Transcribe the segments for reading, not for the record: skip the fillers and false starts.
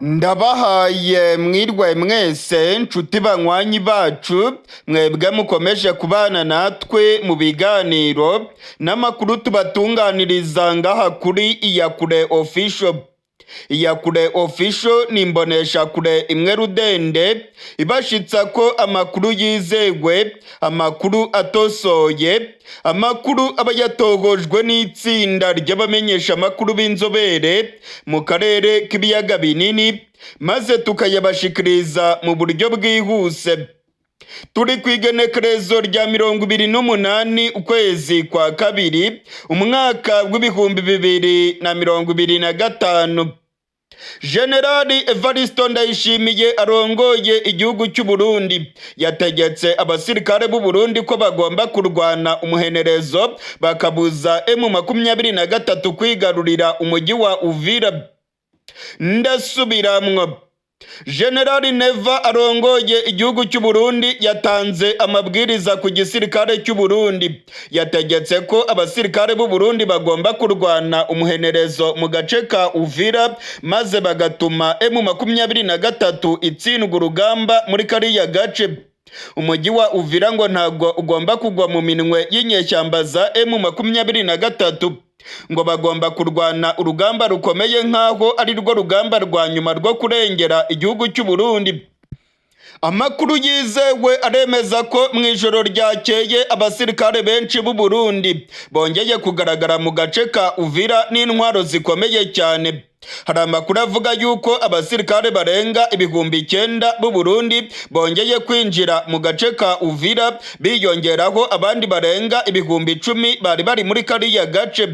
Ndabahaye mwirwe mwese nshuti banywanyi bacu mwebwe mukomeje kubana natwe mu biganiro n'amakuru tubatunganiriza ngaha kuri Iyakure Official. Iyakure Official ni imboneshakure imwe rudende ibashitsa ko amakuru yizewe, amakuru atosoye, amakuru aba yatohojwe n'itsinda ry'abamenyesha amakuru b'inzobere mu karere k'ibiyaga binini, maze tukayabashikiriza mu buryo bwihuse. Turi kw'igenekerezo rya 28 ukwezi kwa kabiri umwaka w'ibihumbi 2025. Generali Evaristo Ndayishimiye arongoye igihugu cy'u Burundi yategetse abasirikare b'u Burundi ko bagomba kurwana umuhenerezo bakabuza M23 kwigarurira umujyi wa Uvira. Ndasubiramwo, Generali Neva arongoye igihugu cy'u Burundi yatanze amabwiriza ku gisirikare cy'u Burundi. Yategetse ko abasirikare b'u Burundi bagomba kurwana umuhenerezo mu gace ka Uvira, maze bagatuma M23 itsindwa urugamba muri kariya gace. Umujyi wa Uvira ngo ntabwo ugomba kugwa mu minwe y'inyeshyamba za M23, ngo bagomba kurwana urugamba rukomeye nk'aho ari rwo rugamba rwa nyuma rwo kurengera igihugu cy'u Burundi. Amakuru yizewe aremeza ko mu ijoro ryakeye abasirikare benshi b'u Burundi bongeye kugaragara mu gace ka Uvira n'intwaro zikomeye cyane. Hari amakuru avuga yuko abasirikare barenga 9,000 b'u Burundi bongeye kwinjira mu gace ka Uvira, biyongeraho abandi barenga 10,000 bari muri kariya gace.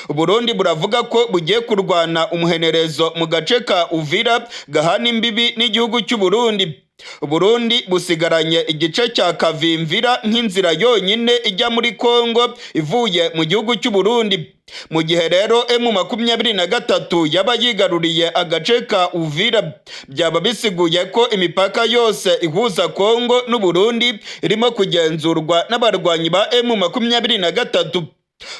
Burundi buravuga ko bugiye kurwana umuhenerezo mu gace ka Uvira gahana imbibi n'igihugu cy'u Burundi. Burundi busigaranye igice cya Kavimvira nk'inzira yonyine ijya muri Kongo ivuye mu gihugu cy'u Burundi. Mu gihe rero M23 yaba yigaruriye agace ka Uvira, byaba bisiguye ko imipaka yose ihuza Kongo n'u Burundi irimo kugenzurwa n'abarwanyi ba M23.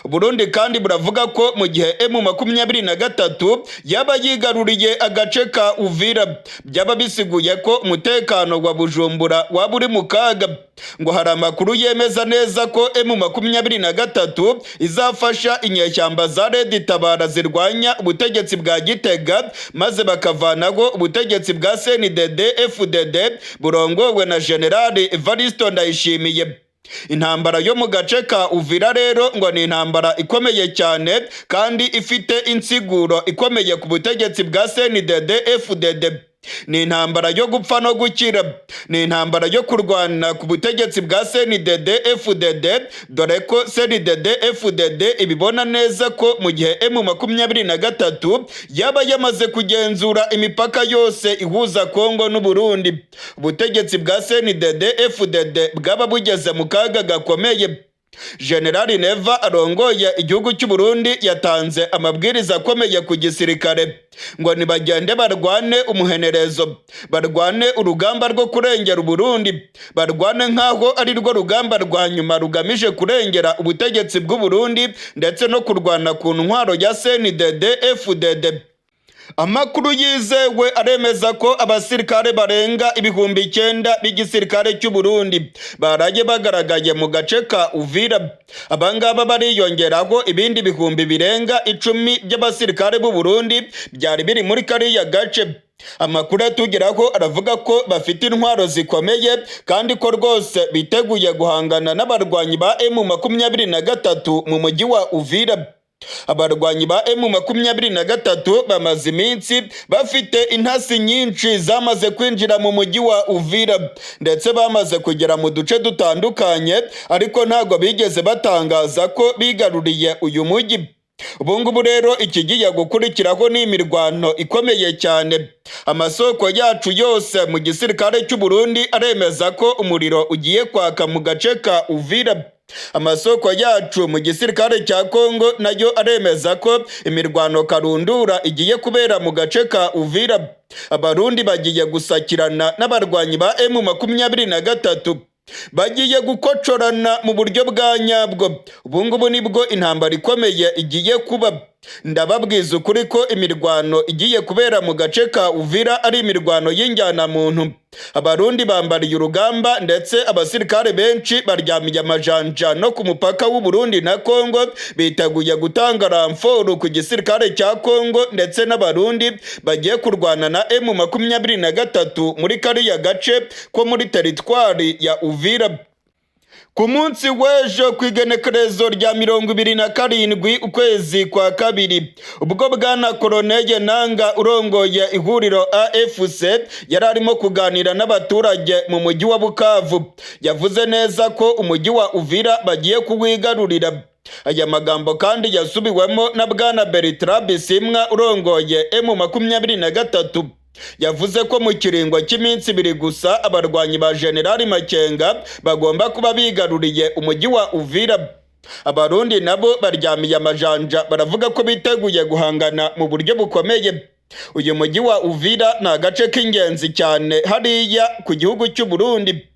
Burundi kandi buravuga ko mu gihe M23 yaba yigaruriye agace ka Uvira, byaba bisiguye ko umutekano wa Bujumbura waba uri mu kaga. Ngo hari amakuru yemeza neza ko M23 izafasha inyeshyamba za Red Tabara zirwanya ubutegetsi bwa Gitega, maze bakavanaho ubutegetsi bwa CNDD-FDD burongowe na Generali Evaristo Ndayishimiye. Intambara yo mu gace ka Uvira rero ngo ni intambara ikomeye cyane kandi ifite insiguro ikomeye ku butegetsi bwa CNDD-FDD. Ni intambara yo gupfa no gukira, ni intambara yo kurwana ku butegetsi bwa CNDD-FDD, dore ko CNDD-FDD ibibona neza ko mu gihe M23 yaba yamaze kugenzura imipaka yose ihuza Kongo n'u Burundi, ubutegetsi bwa CNDD-FDD bwaba bugeze mu kaga gakomeye. Generali Neva arongoye igihugu cy'u Burundi yatanze amabwiriza akomeye ku gisirikare ngo nibagende barwane umuhenerezo, barwane urugamba rwo kurengera Burundi, barwane nk'aho ari rwo rugamba rwa nyuma rugamije kurengera ubutegetsi bw'u Burundi ndetse no kurwana ku ntwaro ya CNDD-FDD. Amakuru yizewe aremeza ko abasirikare barenga 9,000 b'igisirikare cy'u Burundi baraye bagaragaye mu gace ka Uvira. Abangaba bariyongeraho ibindi bihumbi birenga 10 by'abasirikare b'u Burundi byari biri muri kariya gace. Amakuru atugeraho aravuga ko bafite intwaro zikomeye kandi ko rwose biteguye guhangana n'abarwanyi ba M23 mu mujyi wa Uvira. Abarwanyi ba M23 bamaze iminsi bafite intasi nyinshi zamaze kwinjira mu mujyi wa Uvira, ndetse bamaze kugera mu duce dutandukanye, ariko ntabwo bigeze batangaza ko bigaruriye uyu mujyi. Ubungubu rero ikigiye gukurikiraho ni imirwano ikomeye cyane. Amasoko yacu yose mu gisirikare cy'u Burundi aremeza ko umuriro ugiye kwaka mu gace ka Uvira. Amasoko yacu mu gisirikare cya Kongo nayo aremeza ko imirwano karundura igiye kubera mu gace ka Uvira. Abarundi bagiye gusakirana n'abarwanyi ba M23. bagiye gukocorana mu buryo bwa nyabwo. Ubungubu nibwo intambara ikomeye igiye kuba. ndababwiza ukuri ko imirwano igiye kubera mu gace ka Uvira ari imirwano y'injyanamuntu. Abarundi bambariye urugamba ndetse abasirikare benshi baryamiye amajanja no ku mupaka w'u Burundi na Kongo, biteguye gutanga ramforu ku gisirikare cya Kongo ndetse n'abarundi bagiye kurwana na M23 muri kariya gace ko muri teritwari ya Uvira. Ku munsi w'ejo ku igenekerezo rya 27 ukwezi kwa kabiri, ubwo bwana Koloneli Nanga urongoye ihuriro AFC yari arimo kuganira n'abaturage mu mujyi wa Bukavu, yavuze neza ko umujyi wa Uvira bagiye kuwigarurira. Aya magambo kandi yasubiwemo na bwana Bertrand Bisimwa urongoye M23. Yavuze ko mu kiringo cy'iminsi 2 gusa abarwanyi ba General Makenga bagomba kuba bigaruriye umujyi wa Uvira. Abarundi nabo baryamiye amajanja baravuga ko biteguye guhangana mu buryo bukomeye. Uyu mujyi wa Uvira ni agace k'ingenzi cyane hariya ku gihugu cy'u Burundi.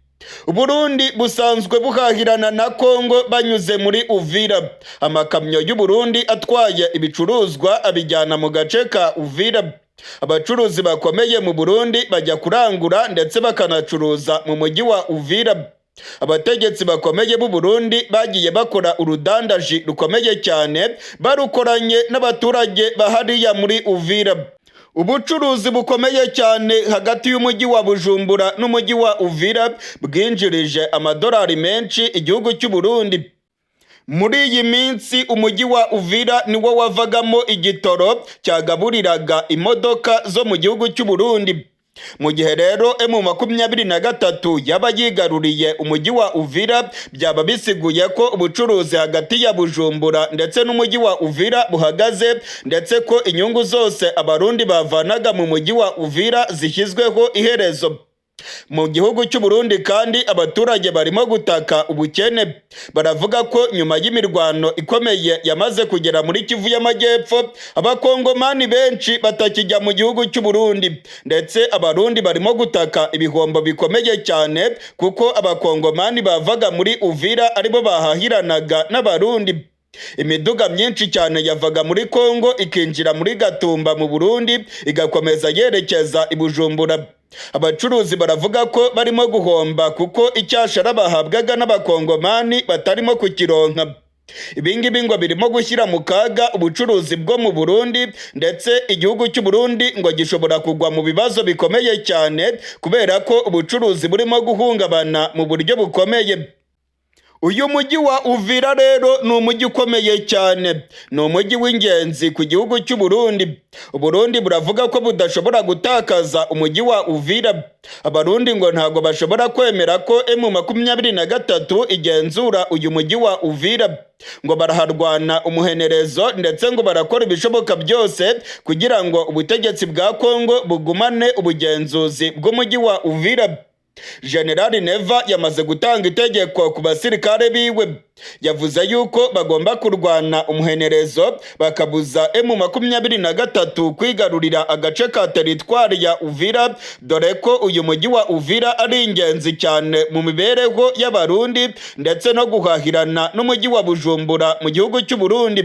Uburundi busanzwe buhahirana na Kongo banyuze muri Uvira. Amakamyo y'u Burundi atwaye ibicuruzwa abijyana mu gace ka Uvira. Abacuruzi bakomeye mu Burundi bajya kurangura ndetse bakanacuruza mu mujyi wa Uvira. Abategetsi bakomeye b'u Burundi bagiye bakora urudandaji rukomeye cyane barukoranye n'abaturage bahariya muri Uvira. Ubucuruzi bukomeye cyane hagati y'umujyi wa Bujumbura n'umujyi wa Uvira bwinjirije amadolari menshi igihugu cy'u Burundi. Muri iyi minsi umujyi wa Uvira niwo wavagamo igitoro cyagaburiraga imodoka zo mu gihugu cy'u Burundi. Mu gihe rero M23 yaba yigaruriye umujyi wa Uvira, byaba bisiguye ko ubucuruzi hagati ya Bujumbura ndetse n'umujyi wa Uvira buhagaze, ndetse ko inyungu zose abarundi bavanaga mu mujyi wa Uvira zishyizweho iherezo. Mu gihugu cy'u Burundi kandi abaturage barimo gutaka ubukene. Baravuga ko nyuma y'imirwano ikomeye yamaze kugera muri Kivu y'Amajyepfo, abakongomani benshi batakijya mu gihugu cy'u Burundi, ndetse abarundi barimo gutaka ibihombo bikomeye cyane kuko abakongomani bavaga muri Uvira aribo bahahiranaga n'abarundi. Imiduga myinshi cyane yavaga muri Kongo ikinjira muri Gatumba mu Burundi igakomeza yerekeza i Bujumbura. Abacuruzi baravuga ko barimo guhomba kuko icyashara bahabwaga n'abakongomani batarimo kukironka. Ibingibi ngo birimo gushyira mu kaga ubucuruzi bwo mu Burundi, ndetse igihugu cy'u Burundi ngo gishobora kugwa mu bibazo bikomeye cyane kubera ko ubucuruzi burimo guhungabana mu buryo bukomeye. Uyu mujyi wa Uvira rero ni umujyi ukomeye cyane, ni umujyi w'ingenzi ku gihugu cy'u Burundi. Uburundi buravuga ko budashobora gutakaza umujyi wa Uvira. Abarundi ngo ntago bashobora kwemera ko M23 igenzura uyu mujyi wa Uvira. Ngo baraharwana umuhenerezo ndetse ngo barakora ibishoboka byose kugira ngo ubutegetsi bwa Kongo bugumane ubugenzuzi bw'umujyi wa Uvira. General Neva yamaze gutanga itegeko ku basirikare biwe. Yavuze yuko bagomba kurwana umuhenerezo bakabuza M23 kwigarurira agace ka teritwari ya Uvira, dore ko uyu mujyi wa Uvira ari ingenzi cyane mu mibereho y'abarundi ndetse no guhahirana n'umujyi wa Bujumbura mu gihugu cy'u Burundi.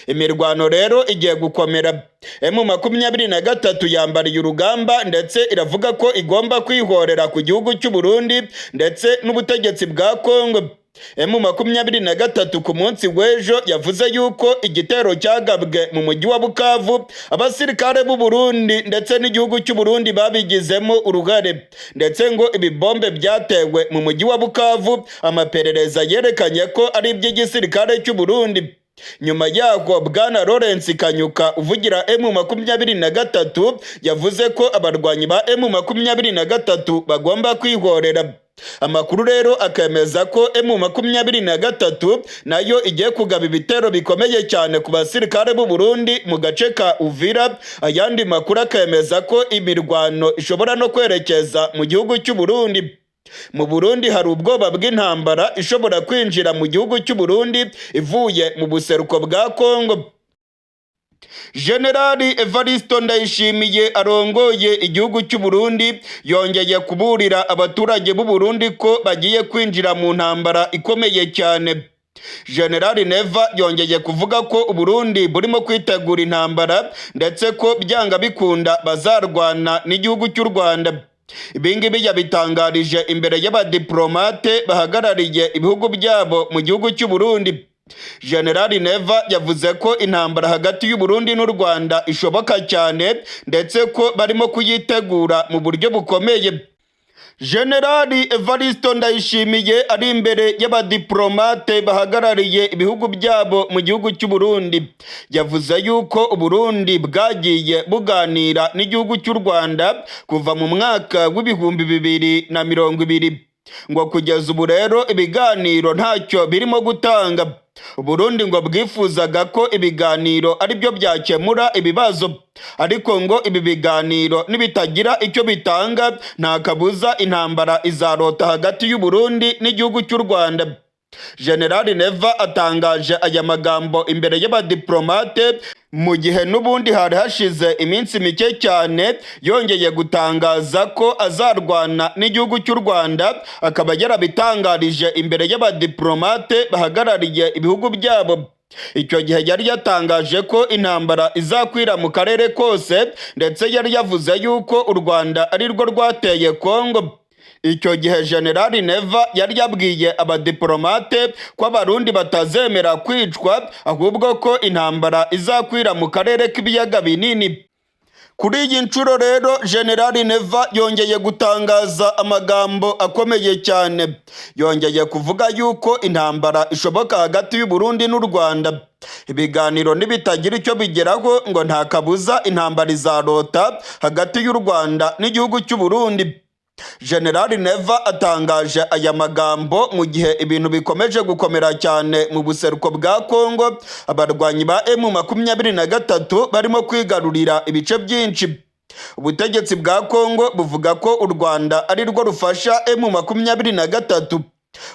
Imirwano rero igiye gukomera. M23 yambariye urugamba ndetse iravuga ko igomba kwihorera ku gihugu cy'u Burundi ndetse n'ubutegetsi bwa Kongo. M23 ku munsi w'ejo yavuze yuko igitero cyagabwe mu mujyi wa Bukavu abasirikare b'u Burundi ndetse n'igihugu cy'u Burundi babigizemo uruhare, ndetse ngo ibibombe byatewe mu mujyi wa Bukavu amaperereza yerekanye ko ari iby'igisirikare cy'u Burundi. Nyuma yaho bwana Lawrence Kanyuka uvugira M23 yavuze ko abarwanyi ba M23 bagomba kwihorera. Amakuru rero akemeza ko M23 nayo igiye kugaba ibitero bikomeye cyane ku basirikare b'u Burundi mu gace ka Uvira. Ayandi makuru akemeza ko imirwano ishobora no kwerekeza mu gihugu cy'u Burundi. Mu Burundi hari ubwoba bw'intambara ishobora kwinjira mu gihugu cy'u Burundi ivuye mu buseruko bwa Kongo. General Evaristo Ndayishimiye arongoye igihugu cy'u Burundi yongeye kuburira abaturage b'u Burundi ko bagiye kwinjira mu ntambara ikomeye cyane. General Neva yongeye kuvuga ko Uburundi burimo kwitegura intambara ndetse ko byanga bikunda bazarwana n'igihugu cy'u Rwanda. Ibingibi yabitangarije imbere y'abadiplomate bahagarariye ibihugu byabo mu gihugu cy'u Burundi. General Neva yavuze ko intambara hagati y'u Burundi n'u Rwanda ishoboka cyane ndetse ko barimo kuyitegura mu buryo bukomeye. Generali Evaristo Ndayishimiye ari imbere y'abadiplomate bahagarariye ibihugu byabo mu gihugu cy'u Burundi yavuze yuko Uburundi bwagiye buganira n'igihugu cy'u Rwanda kuva mu mwaka w'ibihumbi 2020 ngo kugeza ubu rero ibiganiro ntacyo birimo gutanga. Uburundi ngo bwifuzaga ko ibiganiro ari byo byakemura ibibazo, ariko ngo ibi biganiro nibitagira icyo bitanga nta kabuza intambara izarota hagati y'u Burundi n'igihugu cy'u Rwanda. General Neva atangaje aya magambo imbere y'abadiplomate mu gihe n'ubundi hari hashize iminsi mike cyane yongeye gutangaza ko azarwana n'igihugu cy'u Rwanda, akaba yarabitangarije imbere y'abadiplomate bahagarariye ibihugu byabo. Icyo gihe yari yatangaje ko intambara izakwira mu karere kose ndetse yari yavuze yuko u Rwanda ari rwo rwateye Kongo. Icyo gihe General Neva yari yabwiye abadiplomate ko Abarundi batazemera kwicwa ahubwo ko intambara izakwira mu karere k'ibiyaga binini. Kuri iyi nshuro rero General Neva yongeye gutangaza amagambo akomeye cyane. Yongeye kuvuga yuko intambara ishoboka hagati y'u Burundi n'u Rwanda. Ibiganiro nibitagira icyo bigeraho ngo nta kabuza intambara izarota hagati y'u Rwanda n'igihugu cy'u Burundi. General Neva atangaje aya magambo mu gihe ibintu bikomeje gukomera cyane mu buseruko bwa Kongo. Abarwanyi ba M23 barimo kwigarurira ibice byinshi. Ubutegetsi bwa Kongo buvuga ko u Rwanda ari rwo rufasha M23.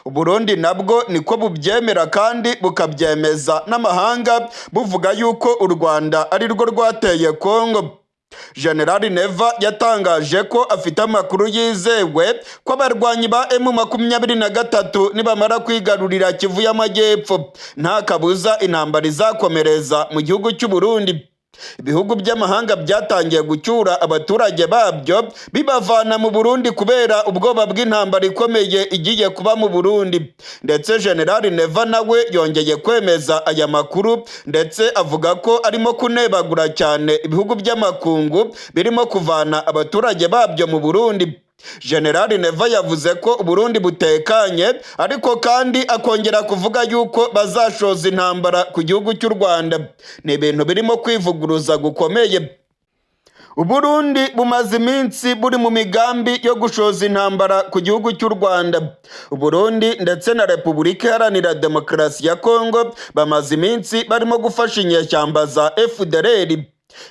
Uburundi nabwo niko bubyemera kandi bukabyemeza n'amahanga buvuga yuko u Rwanda ari rwo rwateye Kongo. General Neva yatangaje ko afite amakuru yizewe ko abarwanyi ba M23 nibamara kwigarurira Kivu y'Amajyepfo nta kabuza intambara izakomereza mu gihugu cy'u Burundi. Ibihugu by'amahanga byatangiye gucyura abaturage babyo bibavana mu Burundi kubera ubwoba bw'intambara ikomeye igiye kuba mu Burundi. Ndetse General Neva nawe yongeye kwemeza aya makuru ndetse avuga ko arimo kunebagura cyane ibihugu by'amakungu birimo kuvana abaturage babyo mu Burundi. General Neva yavuze ko Uburundi butekanye, ariko kandi akongera kuvuga yuko bazashoza intambara ku gihugu cy'u Rwanda. Ni ibintu birimo kwivuguruza gukomeye. Uburundi bumaze iminsi buri mu migambi yo gushoza intambara ku gihugu cy'u Rwanda. Uburundi ndetse na Repubulika Iharanira Demokarasi ya Kongo bamaze iminsi barimo gufasha inyeshyamba za FDLR.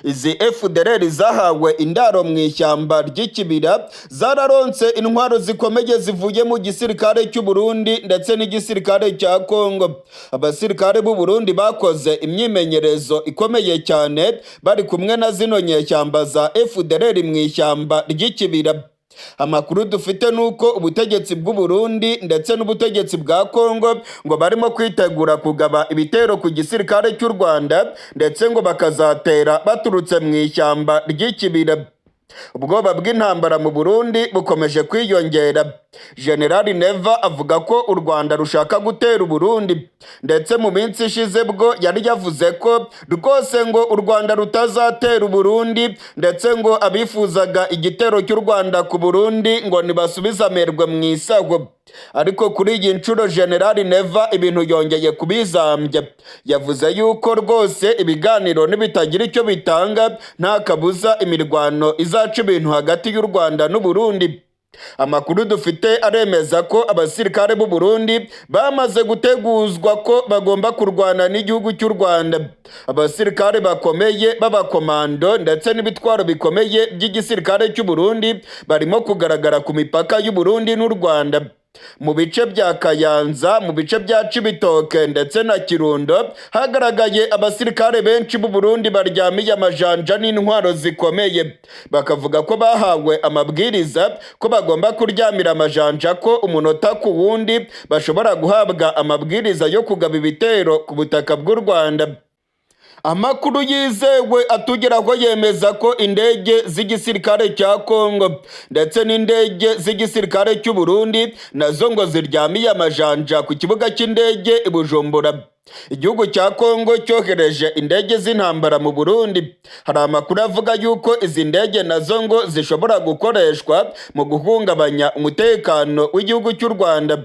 Izi FDLR zahawe indaro mu ishyamba ry'ikibira, zararonse intwaro zikomeye zivuye mu gisirikare cy'u Burundi ndetse n'igisirikare cya Kongo. Abasirikare b'u Burundi bakoze imyimenyerezo ikomeye cyane bari kumwe na zino nyeshyamba za FDLR mu ishyamba ry'ikibira. Amakuru dufite nuko ubutegetsi bw'u Burundi ndetse n'ubutegetsi bwa Kongo ngo barimo kwitegura kugaba ibitero ku gisirikare cy'u Rwanda ndetse ngo bakazatera baturutse mu ishyamba ry'ikibira. Ubwoba bw'intambara mu Burundi bukomeje kwiyongera. General Neva avuga ko u Rwanda rushaka gutera Burundi, ndetse mu minsi ishize bwo yari yavuze ko rwose ngo u Rwanda rutazatera Burundi, ndetse ngo abifuzaga igitero cy'u Rwanda ku Burundi ngo nibasubize amerwe mu isago. Ariko kuri iyi nshuro General Neva ibintu yongeye kubizambya. Yavuze yuko rwose ibiganiro nibitagira icyo bitanga nta kabuza imirwano izaca ibintu hagati y'u Rwanda n'u Burundi. Amakuru dufite aremeza ko abasirikare b'u Burundi bamaze guteguzwa ko bagomba kurwana n'igihugu cy'u Rwanda. Abasirikare bakomeye b'abakomando ndetse n'ibitwaro bikomeye by'igisirikare cy'u Burundi barimo kugaragara ku mipaka y'u Burundi n'u Rwanda. mu bice bya Kayanza, mu bice bya Cibitoke ndetse na Kirundo hagaragaye abasirikare benshi b'u Burundi baryamiye amajanja n'intwaro zikomeye, bakavuga ko bahawe amabwiriza ko bagomba kuryamira amajanja, ko umunota ku wundi bashobora guhabwa amabwiriza yo kugaba ibitero ku butaka bw'u Rwanda. Amakuru yizewe atugeraho yemeza ko indege z'igisirikare cya Kongo ndetse n'indege z'igisirikare cy'u Burundi nazo ngo ziryamiye amajanja ku kibuga cy'indege i Bujumbura. Igihugu cya Kongo cyohereje indege z'intambara mu Burundi. Hari amakuru avuga yuko izi ndege nazo ngo zishobora gukoreshwa mu guhungabanya umutekano w'igihugu cy'u Rwanda.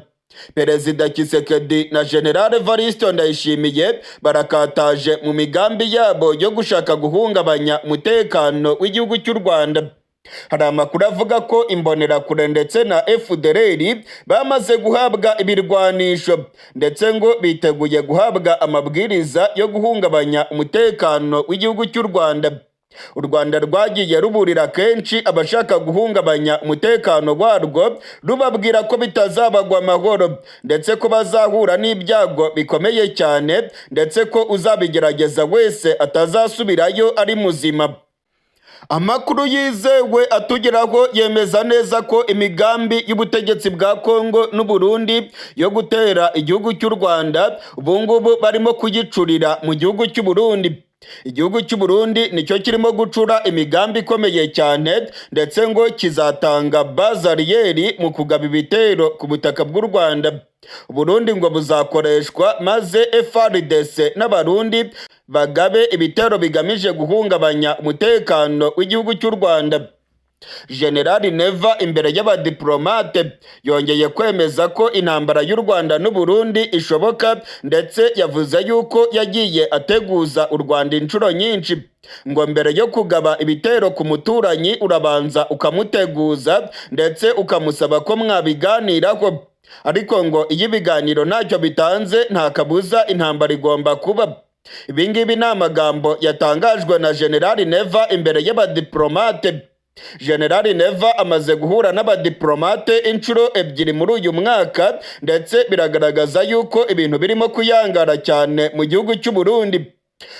Perezida Tshisekedi na General Evaristo Ndayishimiye barakataje mu migambi yabo yo gushaka guhungabanya umutekano w'igihugu cy'u Rwanda. Hari amakuru avuga ko imbonerakure ndetse na FDLR bamaze guhabwa ibirwanisho ndetse ngo biteguye guhabwa amabwiriza yo guhungabanya umutekano w'igihugu cy'u Rwanda. U Rwanda rwagiye ruburira kenshi abashaka guhungabanya umutekano warwo, rubabwira ko bitazabagwa amahoro ndetse ko bazahura n'ibyago bikomeye cyane, ndetse ko uzabigerageza wese atazasubirayo ari muzima. Amakuru yizewe atugeraho yemeza neza ko imigambi y'ubutegetsi bwa Kongo n'u Burundi yo gutera igihugu cy'u Rwanda ubungubu barimo kuyicurira mu gihugu cy'u Burundi. Igihugu cy'u Burundi nicyo kirimo gucura imigambi ikomeye cyane, ndetse ngo kizatanga bazariyeri mu kugaba ibitero ku butaka bw'u Rwanda. Burundi ngo buzakoreshwa maze FARDC n'abarundi bagabe ibitero bigamije guhungabanya umutekano w'igihugu cy'u Rwanda. General Neva imbere y'abadiplomate yongeye kwemeza ko intambara y'u Rwanda n'u Burundi ishoboka, ndetse yavuze yuko yagiye ateguza u Rwanda inshuro nyinshi, ngo mbere yo kugaba ibitero ku muturanyi urabanza ukamuteguza ndetse ukamusaba ko mwabiganiraho, ariko ngo iyo ibiganiro ntacyo bitanze nta kabuza intambara igomba kuba. Ibi ngibi ni amagambo yatangajwe na General Neva imbere y'abadiplomate. General Neva amaze guhura n'abadiplomate inshuro ebyiri muri uyu mwaka, ndetse biragaragaza yuko ibintu birimo kuyangara cyane mu gihugu cy'u Burundi.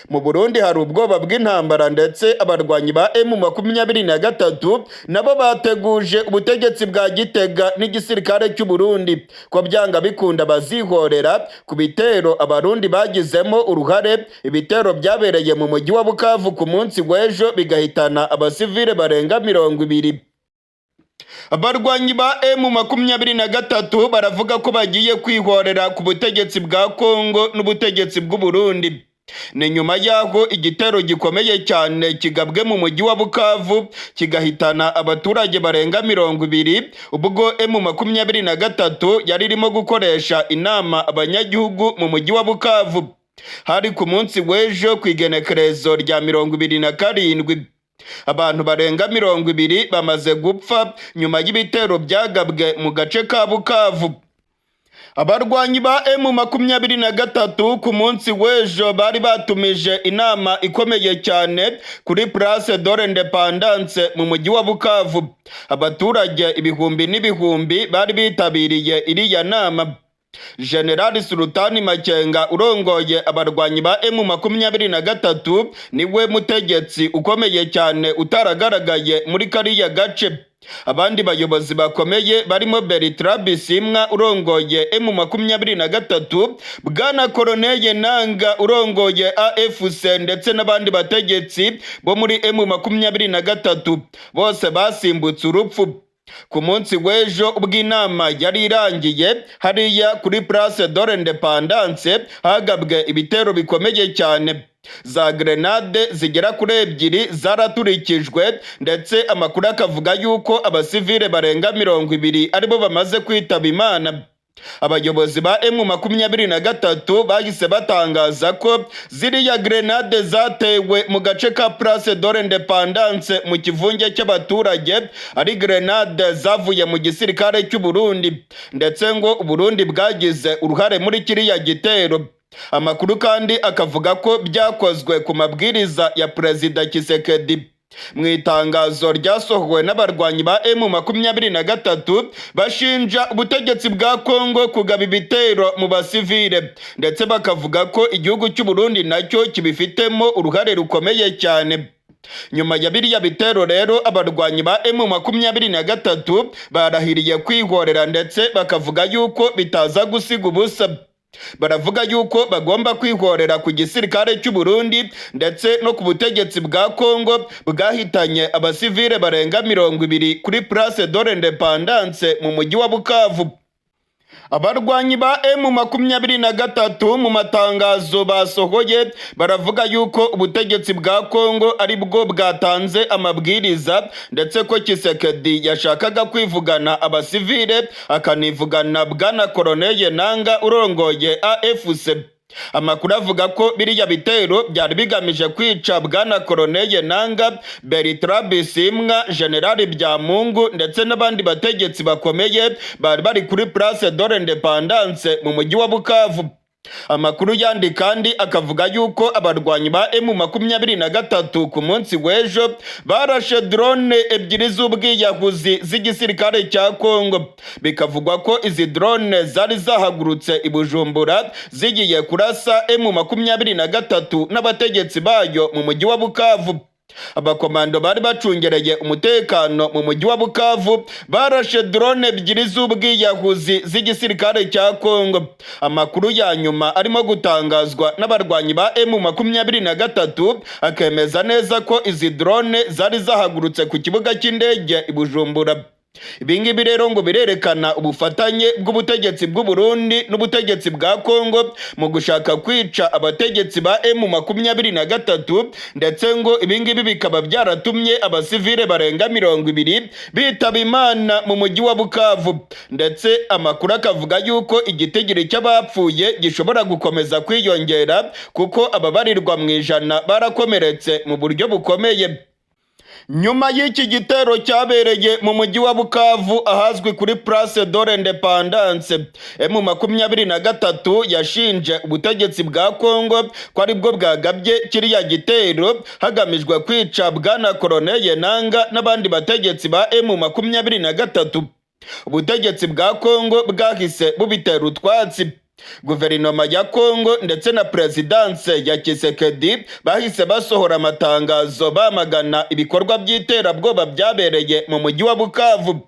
Mu Burundi hari ubwoba bw'intambara, ndetse abarwanyi ba M23 nabo bateguje ubutegetsi bwa Gitega n'igisirikare cy'u Burundi ko byanga bikunda bazihorera ku bitero abarundi bagizemo uruhare. Ibitero byabereye mu mujyi wa Bukavu ku munsi w'ejo bigahitana abasivile barenga 20. Abarwanyi ba M23 baravuga ko bagiye kwihorera ku butegetsi bwa Kongo n'ubutegetsi bw'u Burundi. Ni nyuma y'aho igitero gikomeye cyane kigabwe mu mujyi wa Bukavu kigahitana abaturage barenga 20, ubwo M23 yari irimo gukoresha inama abanyagihugu mu mujyi wa Bukavu. Hari ku munsi w'ejo ku igenekerezo rya 27. Abantu barenga 20 bamaze gupfa nyuma y'ibitero byagabwe mu gace ka Bukavu. Abarwanyi ba M23 ku munsi w'ejo bari batumije inama ikomeye cyane kuri Place de l'Independance mu mujyi wa Bukavu. Abaturage ibihumbi n'ibihumbi bari bitabiriye iriya nama. General Sultani Makenga urongoye abarwanyi ba M23 niwe mutegetsi ukomeye cyane utaragaragaye muri kariya gace. Abandi bayobozi bakomeye barimo Bertrand Bisimwa urongoye M23, Bwana Colonel Nanga urongoye AFC ndetse n'abandi bategetsi bo muri M23 bose basimbutse urupfu. Ku munsi w'ejo ubw'inama yari irangiye hariya kuri Place de l'Independance hagabwe ibitero bikomeye cyane. Za grenade zigera kuri 2 zaraturikijwe, ndetse amakuru akavuga yuko abasivile barenga 20 aribo bamaze kwitaba Imana. Abayobozi ba M23 bahise batangaza ko ziriya grenade zatewe mu gace ka Place de l'Independance mu kivunge cy'abaturage ari grenade zavuye mu gisirikare cy'u Burundi, ndetse ngo u Burundi bwagize uruhare muri kiriya gitero. Amakuru kandi akavuga ko byakozwe ku mabwiriza ya Perezida Tshisekedi. Mu itangazo ryasohowe n'abarwanyi ba M23 bashinja ubutegetsi bwa Kongo kugaba ibitero mu basivile ndetse bakavuga ko igihugu cy'u Burundi nacyo kibifitemo uruhare rukomeye cyane. Nyuma ya biriya bitero rero abarwanyi ba M23 barahiriye kwihorera ndetse bakavuga yuko bitaza gusiga ubusa. Baravuga yuko bagomba kwihorera ku gisirikare cy'u Burundi ndetse no ku butegetsi bwa Kongo bwahitanye abasivile barenga 20 kuri Place de l'Independance mu mujyi wa Bukavu. Abarwanyi ba M23 mu matangazo basohoye baravuga yuko ubutegetsi bwa Kongo ari bwo bwatanze amabwiriza ndetse ko Tshisekedi yashakaga kwivugana abasivile akanivugana bwana Colonel Nanga urongoye AFC. Amakuru avuga ko biriya bitero byari bigamije kwica bwana Colonel Nanga, Bertrand Bisimwa, General Byamungu ndetse n'abandi bategetsi bakomeye bari kuri Place de l'Independance mu mujyi wa Bukavu. Amakuru yandi kandi akavuga yuko abarwanyi ba M23 ku munsi w'ejo barashe drone ebyiri z'ubwiyahuzi z'igisirikare cya Kongo. Bikavugwa ko izi drone zari zahagurutse i Bujumbura zigiye kurasa M23 n'abategetsi bayo mu mujyi wa Bukavu. Abakomando bari bacungereye umutekano mu mujyi wa Bukavu barashe drone ebyiri z'ubwiyahuzi z'igisirikare cya Kongo. Amakuru ya nyuma arimo gutangazwa n'abarwanyi ba M23 akemeza neza ko izi drone zari zahagurutse ku kibuga cy'indege i Bujumbura. Ibingibi rero ngo birerekana ubufatanye bw'ubutegetsi bw'u Burundi n'ubutegetsi bwa Kongo mu gushaka kwica abategetsi ba M23 ndetse ngo ibingibi bikaba byaratumye abasivile barenga 20 bitaba Imana mu mujyi wa Bukavu, ndetse amakuru akavuga yuko igitigiri cy'abapfuye gishobora gukomeza kwiyongera kuko ababarirwa mu ijana barakomeretse mu buryo bukomeye. Nyuma y'iki gitero cyabereye mu mujyi wa Bukavu ahazwi kuri Place de l'Independance, M23 yashinje ubutegetsi bwa Kongo ko ari bwo bwagabye kiriya gitero hagamijwe kwica bwana Colonel Nanga n'abandi bategetsi ba M23. Ubutegetsi bwa Kongo bwahise bubitera utwatsi. Guverinoma ya Kongo ndetse na Presidence ya Tshisekedi bahise basohora amatangazo bamagana ibikorwa by'iterabwoba byabereye mu mujyi wa Bukavu.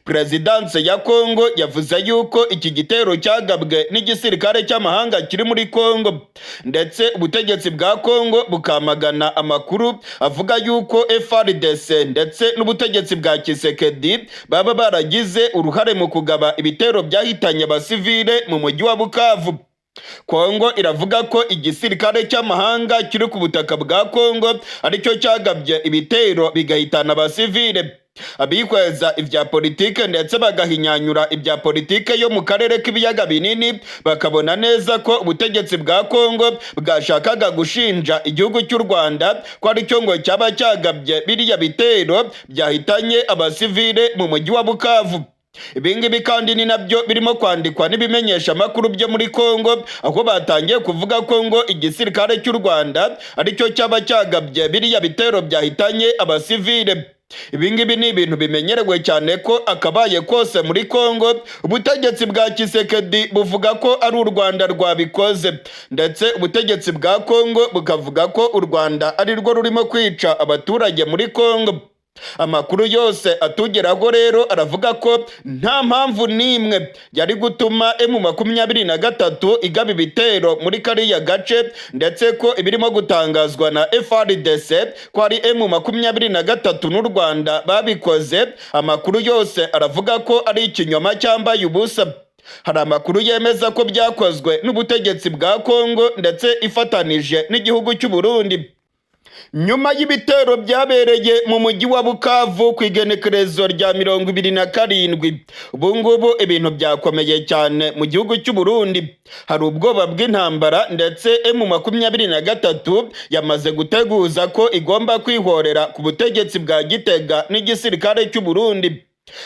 Presidence ya Kongo yavuze yuko iki gitero cyagabwe n'igisirikare cy'amahanga kiri muri Kongo, ndetse ubutegetsi bwa Kongo bukamagana amakuru avuga yuko FARDC ndetse n'ubutegetsi bwa Tshisekedi baba baragize uruhare mu kugaba ibitero byahitanye abasivile mu mujyi wa Bukavu. Kongo iravuga ko igisirikare cy'amahanga kiri ku butaka bwa Kongo aricyo cyagabye ibitero bigahitana abasivile. Abikweza ibya politike ndetse bagahinyanyura ibya politike yo mu karere k'ibiyaga binini bakabona neza ko ubutegetsi bwa Kongo bwashakaga gushinja igihugu cy'u Rwanda ko aricyo ngo cyaba cyagabye biriya bitero byahitanye abasivile mu mujyi wa Bukavu. Ibingibi kandi ni nabyo birimo kwandikwa n'ibimenyesha makuru byo muri Kongo, aho batangiye kuvuga ko ngo igisirikare cy'u Rwanda aricyo cyaba cyagabye biriya bitero byahitanye abasivile. Ibingibi ni ibintu bimenyerewe cyane ko akabaye kose muri Kongo ubutegetsi bwa Tshisekedi buvuga ko ari u Rwanda rwabikoze, ndetse ubutegetsi bwa Kongo bukavuga ko u Rwanda ari rwo rurimo kwica abaturage muri Kongo. Amakuru yose atugeraho rero aravuga ko nta mpamvu n'imwe yari gutuma M23 igaba ibitero muri kariya gace, ndetse ko ibirimo gutangazwa na FARDC ko ari M23 n'u Rwanda babikoze, amakuru yose aravuga ko ari ikinyoma cyambaye ubusa. Hari amakuru yemeza ko byakozwe n'ubutegetsi bwa Kongo ndetse ifatanije n'igihugu cy'u Burundi. Nyuma y'ibitero byabereye mu mujyi wa Bukavu ku igenekerezo rya 27, ubu ngubu ibintu byakomeye cyane mu gihugu cy'u Burundi. Hari ubwoba bw'intambara ndetse M23 yamaze guteguza ko igomba kwihorera ku butegetsi bwa Gitega n'igisirikare cy'u Burundi.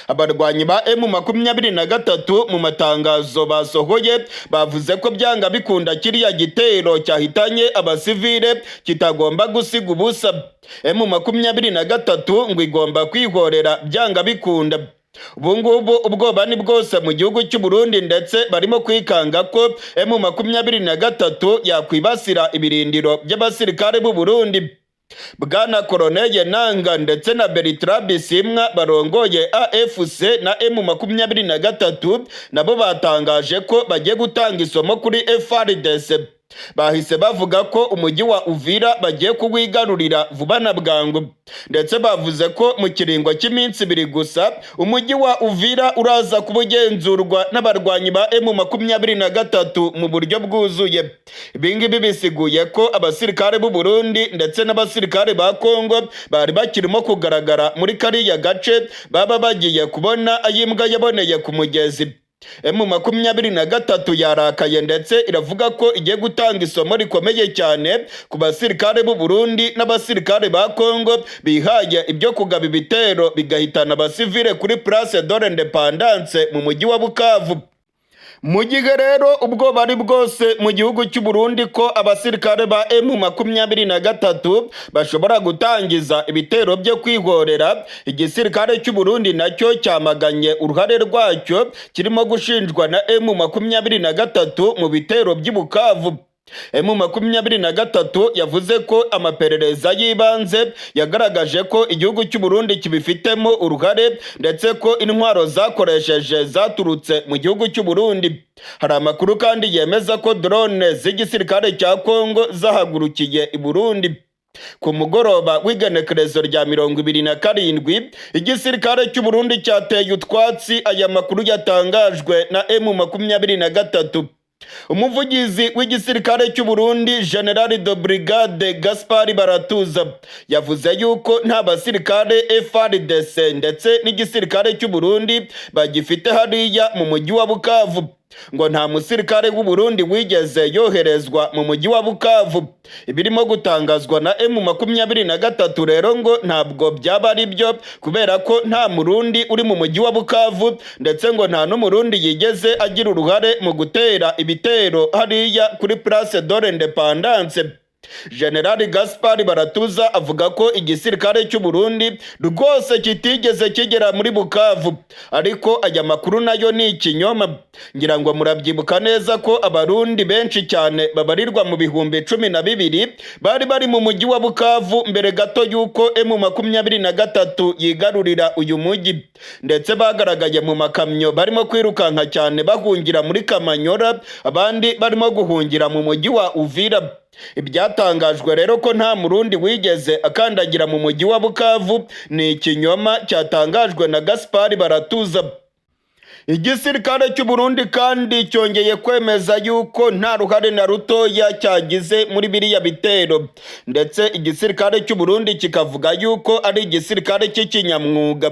Abarwanyi ba M23 mu matangazo basohoye bavuze ko byanga bikunda kiriya gitero cyahitanye abasivile kitagomba gusiga ubusa. M23 ngo igomba kwihorera byanga bikunda. Ubungubu ubwoba ni bwose mu gihugu cy'u Burundi, ndetse barimo kwikanga ko M23 yakwibasira ibirindiro by'abasirikare b'u Burundi. Bwana Koloneli Nanga ndetse na Bertrand Bisimwa barongoye AFC na M23 nabo batangaje ko bagiye gutanga isomo kuri FARDC. Bahise bavuga ko umujyi wa Uvira bagiye kuwigarurira vuba na bwangu, ndetse bavuze ko mu kiringo cy'iminsi 2 gusa umujyi wa Uvira uraza kubugenzurwa n'abarwanyi ba M23 mu buryo bwuzuye. Ibingibi bisiguye ko abasirikare b'u Burundi ndetse n'abasirikare ba Kongo bari bakirimo kugaragara muri kariya gace baba bagiye kubona ayimbwa yaboneye ku mugezi. M23 yarakaye ndetse iravuga ko igiye gutanga isomo rikomeye cyane ku basirikare b'u Burundi n'abasirikare ba Kongo bihaye ibyo kugaba ibitero bigahitana abasivile kuri Place de l'Independance mu mujyi wa Bukavu. Mu gihe rero ubwo bari bwose mu gihugu cy'u Burundi ko abasirikare ba M23 bashobora gutangiza ibitero byo kwihorera, igisirikare cy'u Burundi nacyo cyamaganye uruhare rwacyo kirimo gushinjwa na M23 mu bitero by'i Bukavu. M23 yavuze ko amaperereza y'ibanze yagaragaje ko igihugu cy'u Burundi kibifitemo uruhare, ndetse ko intwaro zakoresheje zaturutse mu gihugu cy'u Burundi. Hari amakuru kandi yemeza ko drone z'igisirikare cya Kongo zahagurukiye i Burundi. Ku mugoroba w'igenekerezo rya 27 igisirikare cy'u Burundi cyateye utwatsi aya makuru yatangajwe na M23. Umuvugizi w'igisirikare cy'u Burundi General de Brigade Gaspard Baratuza yavuze yuko nta basirikare FARDC ndetse n'igisirikare cy'u Burundi bagifite hariya mu mujyi wa Bukavu, ngo nta musirikare w'u Burundi wigeze yoherezwa mu mujyi wa Bukavu. Ibirimo gutangazwa na M23 rero ngo ntabwo byaba ari byo, kubera ko nta murundi uri mu mujyi wa Bukavu, ndetse ngo nta n'umurundi yigeze agira uruhare mu gutera ibitero hariya kuri Place de l'Independance. General Gaspard Baratuza avuga ko igisirikare cy'u Burundi rwose kitigeze kigera muri Bukavu, ariko aya makuru nayo ni ikinyoma. Ngira ngo murabyibuka neza ko abarundi benshi cyane babarirwa mu bihumbi 12 bari bari mu mujyi wa Bukavu mbere gato yuko M23 yigarurira uyu mujyi, ndetse bagaragaye mu makamyo barimo kwirukanka cyane bahungira muri Kamanyora, abandi barimo guhungira mu mujyi wa Uvira. Ibyatangajwe rero ko nta murundi wigeze akandagira mu mujyi wa Bukavu ni ikinyoma cyatangajwe na Gaspard Baratuza. Igisirikare cy'u Burundi kandi cyongeye kwemeza yuko nta ruhare na rutoya cyagize muri biriya bitero, ndetse igisirikare cy'u Burundi kikavuga yuko ari igisirikare cy'ikinyamwuga.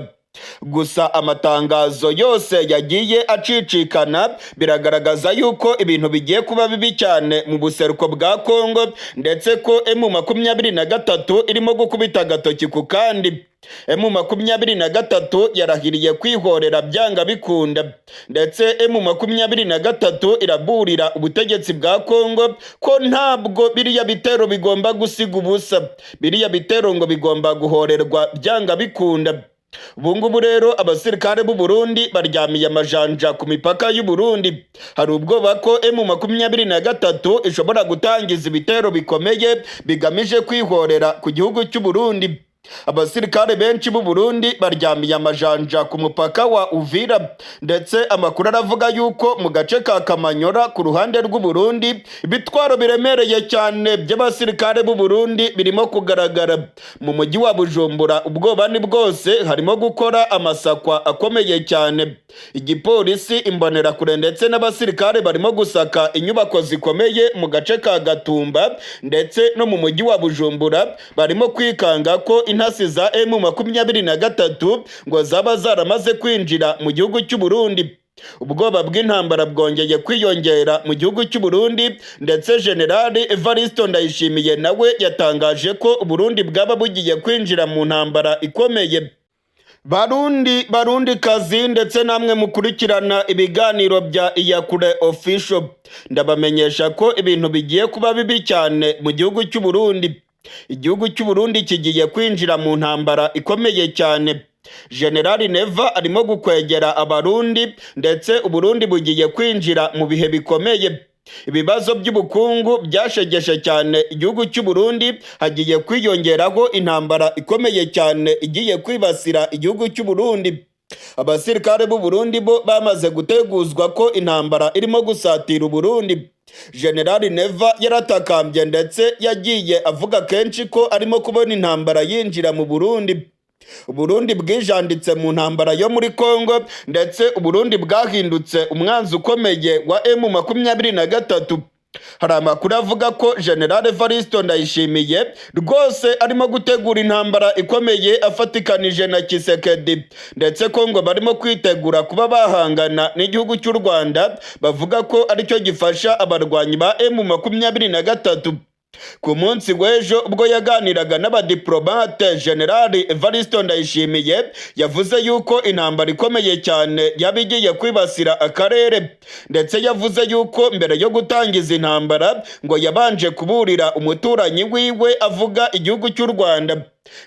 Gusa amatangazo yose yagiye acicikana biragaragaza yuko ibintu bigiye kuba bibi cyane mu buseruko bwa Kongo, ndetse ko M23 irimo gukubita agatoki ku kandi. M23 yarahiriye kwihorera byanga bikunda, ndetse M23 iraburira ubutegetsi bwa Kongo ko ntabwo biriya bitero bigomba gusiga ubusa, biriya bitero ngo bigomba guhorerwa byanga bikunda. Ubungubu rero abasirikare b'u Burundi baryamiye amajanja ku mipaka y'u Burundi. Hari ubwoba ko M23 ishobora gutangiza ibitero bikomeye bigamije kwihorera ku gihugu cy'u Burundi. Abasirikare benshi b'u Burundi baryamiye amajanja ku mupaka wa Uvira, ndetse amakuru aravuga yuko mu gace ka Kamanyora ku ruhande rw'u Burundi ibitwaro biremereye cyane by'abasirikare b'u Burundi birimo kugaragara. Mu mujyi wa Bujumbura ubwoba ni bwose, harimo gukora amasakwa akomeye cyane. Igipolisi, imbonerakure ndetse n'abasirikare barimo gusaka inyubako zikomeye mu gace ka Gatumba ndetse no mu mujyi wa Bujumbura, barimo kwikanga ko intasi za M23 ngo zaba zaramaze kwinjira mu gihugu cy'u Burundi. Ubwoba bw'intambara bwongeye kwiyongera mu gihugu cy'u Burundi, ndetse General Evariste Ndayishimiye nawe yatangaje ko Burundi bwaba bugiye kwinjira mu ntambara ikomeye. Barundi kazi ndetse namwe mukurikirana ibiganiro bya Iyakure Official, ndabamenyesha ko ibintu bigiye kuba bibi cyane mu gihugu cy'u Burundi. Igihugu cy'u Burundi kigiye kwinjira mu ntambara ikomeye cyane. General Neva arimo gukwegera abarundi ndetse Uburundi bugiye kwinjira mu bihe bikomeye. Ibibazo by'ubukungu byashegeshe cyane igihugu cy'u Burundi, hagiye kwiyongeraho intambara ikomeye cyane igiye kwibasira igihugu cy'u Burundi. Abasirikare b'u Burundi bo bamaze guteguzwa ko intambara irimo gusatira Uburundi. General Neva yaratakambye ndetse yagiye avuga kenshi ko arimo kubona intambara yinjira mu Burundi. Uburundi bwijanditse mu ntambara yo muri Kongo ndetse Uburundi bwahindutse umwanzi ukomeye wa M23. Hari amakuru avuga ko General Evaristo Ndayishimiye rwose arimo gutegura intambara ikomeye afatikanije na Kisekedi, ndetse ko ngo barimo kwitegura kuba bahangana n'igihugu cy'u Rwanda, bavuga ko aricyo gifasha abarwanyi ba M23. Ku munsi w'ejo ubwo yaganiraga n'abadiplomate, General Evaristo Ndayishimiye yavuze yuko intambara ikomeye cyane yaba igiye kwibasira akarere, ndetse yavuze yuko mbere yo gutangiza intambara ngo yabanje kuburira umuturanyi wiwe avuga igihugu cy'u Rwanda,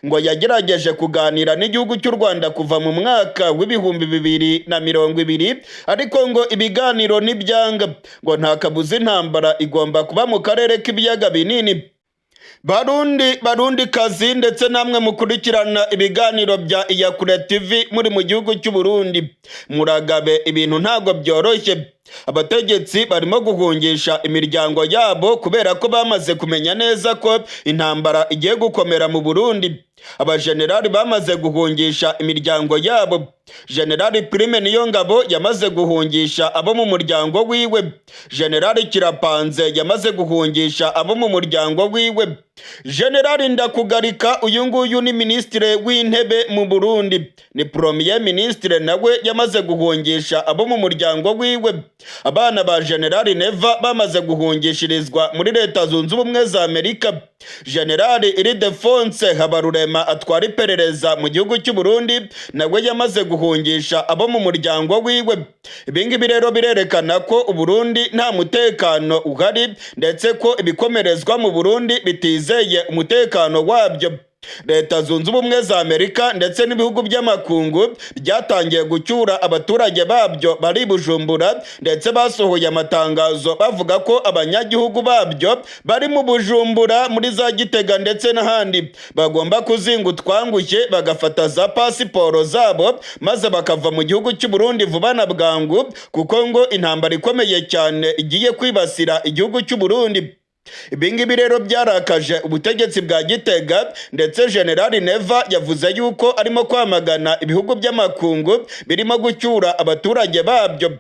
ngo yagerageje kuganira n'igihugu cy'u Rwanda kuva mu mwaka w'ibihumbi 2020, ariko ngo ibiganiro nibyanga, ngo nta kabuza intambara igomba kuba mu karere k'ibiyaga binini. Barundi kazi ndetse namwe mukurikirana ibiganiro bya Iyakure TV muri mu gihugu cy'u Burundi, muragabe ibintu ntago byoroshye. Abategetsi barimo guhungisha imiryango yabo kubera ko bamaze kumenya neza ko intambara igiye gukomera mu Burundi. Abajenerali bamaze guhungisha imiryango yabo. General Prime Niyongabo yamaze guhungisha abo mu muryango wiwe. General Kirapanze yamaze guhungisha abo mu muryango wiwe. General Ndakugarika uyu nguyu ni ministre w'intebe mu Burundi, ni premier ministre nawe yamaze guhungisha abo mu muryango wiwe. Abana ba General Neva bamaze guhungishirizwa muri Leta Zunze Ubumwe za Amerika. General Ildefonse Habarurema atwara iperereza mu gihugu cy'u Burundi nawe yamaze guhungisha abo mu muryango wiwe. Ibingibi rero birerekana ko Uburundi nta mutekano uhari, ndetse ko ibikomerezwa mu Burundi bitizeye umutekano wabyo. Leta Zunze Ubumwe za Amerika ndetse n'ibihugu by'amakungu byatangiye gucyura abaturage babyo bari Bujumbura, ndetse basohoye amatangazo bavuga ko abanyagihugu babyo bari mu Bujumbura, muri za Gitega ndetse n'ahandi bagomba kuzinga utwangushye bagafata za pasiporo zabo maze bakava mu gihugu cy'u Burundi vuba na bwangu, kuko ngo intambara ikomeye cyane igiye kwibasira igihugu cy'u Burundi. Ibingibi rero byarakaje ubutegetsi bwa Gitega, ndetse General Neva yavuze yuko arimo kwamagana ibihugu by'amakungu birimo gucyura abaturage babyo.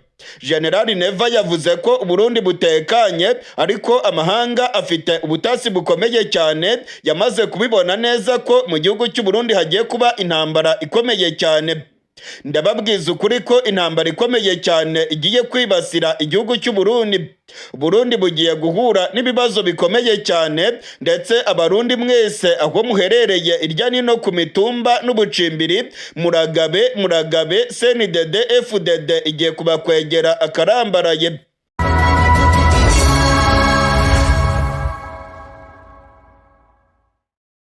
General Neva yavuze ko Uburundi butekanye, ariko amahanga afite ubutasi bukomeye cyane, yamaze kubibona neza ko mu gihugu cy'u Burundi hagiye kuba intambara ikomeye cyane. Ndababwiza ukuri ko intambara ikomeye cyane igiye kwibasira igihugu cy'u Burundi. Burundi bugiye guhura n'ibibazo bikomeye cyane, ndetse abarundi mwese aho muherereye irya nino ku mitumba n'ubucimbiri, muragabe CNDD FDD igiye kubakwegera akarambaraye.